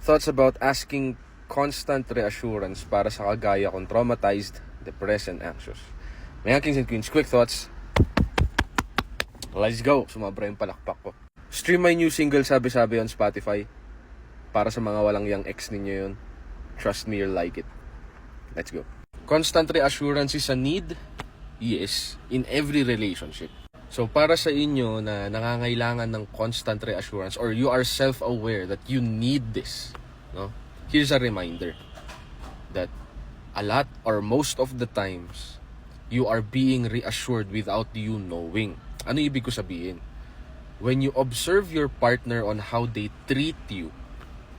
Thoughts about asking constant reassurance para sa kagaya kong traumatized, depressed, and anxious. Mga kings and queens, quick thoughts. Let's go! Sumabra yung palakpak ko. Stream my new single, Sabi-Sabi on Spotify. Para sa mga walang yang ex ninyo yun. Trust me, you'll like it. Let's go. Constant reassurance is a need? Yes, in every relationship. So para sa inyo na nangangailangan ng constant reassurance or you are self-aware that you need this, no? Here's a reminder that a lot or most of the times you are being reassured without you knowing. Ano ibig ko sabihin? When you observe your partner on how they treat you,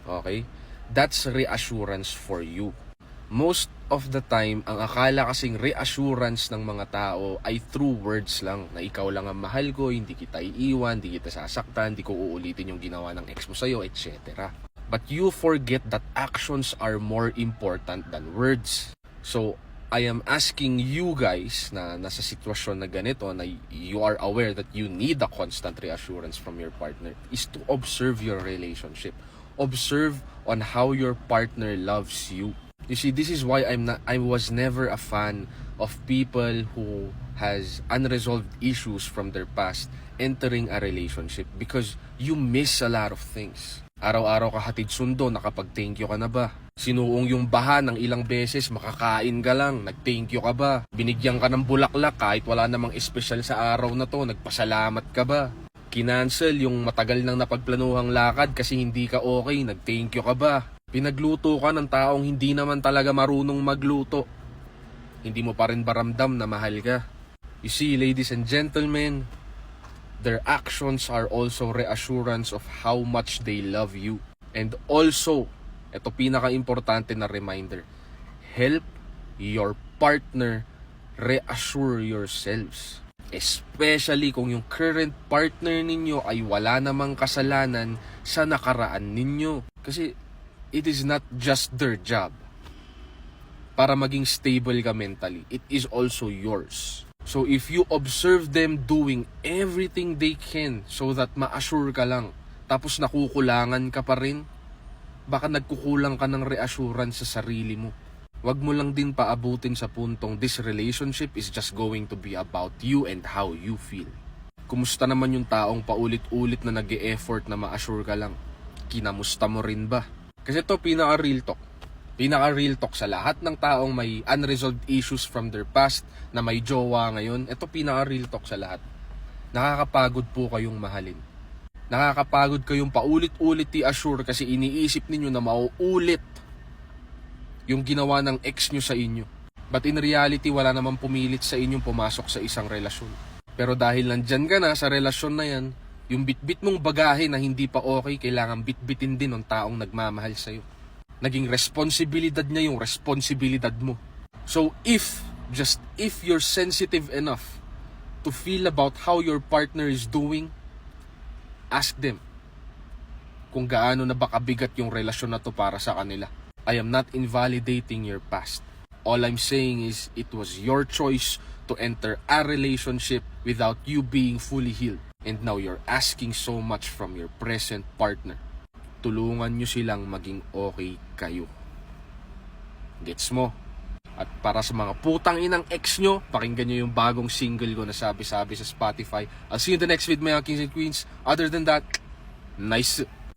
okay? That's reassurance for you. Most of the time, ang akala kasing reassurance ng mga tao ay through words lang. Na ikaw lang ang mahal ko, hindi kita iiwan, hindi kita sasaktan, hindi ko uulitin yung ginawa ng ex mo sa'yo, etc. But you forget that actions are more important than words. So, I am asking you guys na nasa sitwasyon na ganito, na you are aware that you need a constant reassurance from your partner, is to observe your relationship. Observe on how your partner loves you. You see, this is why I was never a fan of people who has unresolved issues from their past entering a relationship, because you miss a lot of things. Araw-araw ka hatid sundo, nakapag-thank you ka na ba? Sinuong yung baha ng ilang beses, makakain ka lang, nag-thank you ka ba? Binigyan ka ng bulaklak kahit wala namang espesyal sa araw na to, nagpasalamat ka ba? Kinancel yung matagal nang napagplanuhang lakad kasi hindi ka okay, nag-thank you ka ba? Pinagluto ka ng taong hindi naman talaga marunong magluto, hindi mo pa rin baramdam na mahal ka. You see, ladies and gentlemen, their actions are also reassurance of how much they love you. And also, ito pinaka-importante na reminder, help your partner reassure yourselves. Especially kung yung current partner ninyo ay wala namang kasalanan sa nakaraan ninyo. Kasi it is not just their job para maging stable ka mentally. It is also yours. So if you observe them doing everything they can so that ma-assure ka lang, tapos nakukulangan ka pa rin, baka nagkukulang ka ng reassurance sa sarili mo. Wag mo lang din paabutin sa puntong this relationship is just going to be about you and how you feel. Kumusta naman yung taong paulit-ulit na nag-e-effort na ma-assure ka lang? Kinamusta mo rin ba? Kasi ito pinaka-real talk. Pinaka-real talk sa lahat ng taong may unresolved issues from their past na may jowa ngayon. Ito pinaka-real talk sa lahat. Nakakapagod po kayong mahalin. Nakakapagod kayong paulit-ulit i-assure kasi iniisip ninyo na mauulit yung ginawa ng ex nyo sa inyo. But in reality, wala namang pumilit sa inyong pumasok sa isang relasyon. Pero dahil nandyan ka na sa relasyon na yan, yung bitbit mong bagahe na hindi pa okay, kailangan bitbitin din ng taong nagmamahal sa'yo. Naging responsibilidad niya yung responsibilidad mo. So if you're sensitive enough to feel about how your partner is doing, ask them kung gaano na ba kabigat yung relasyon na to para sa kanila. I am not invalidating your past. All I'm saying is it was your choice to enter a relationship without you being fully healed. And now you're asking so much from your present partner. Tulungan nyo silang maging okay kayo. Gets mo? At para sa mga putang inang ex nyo, pakinggan nyo yung bagong single ko na Sabi-Sabi sa Spotify. I'll see you in the next video, mga kings and queens. Other than that, nice.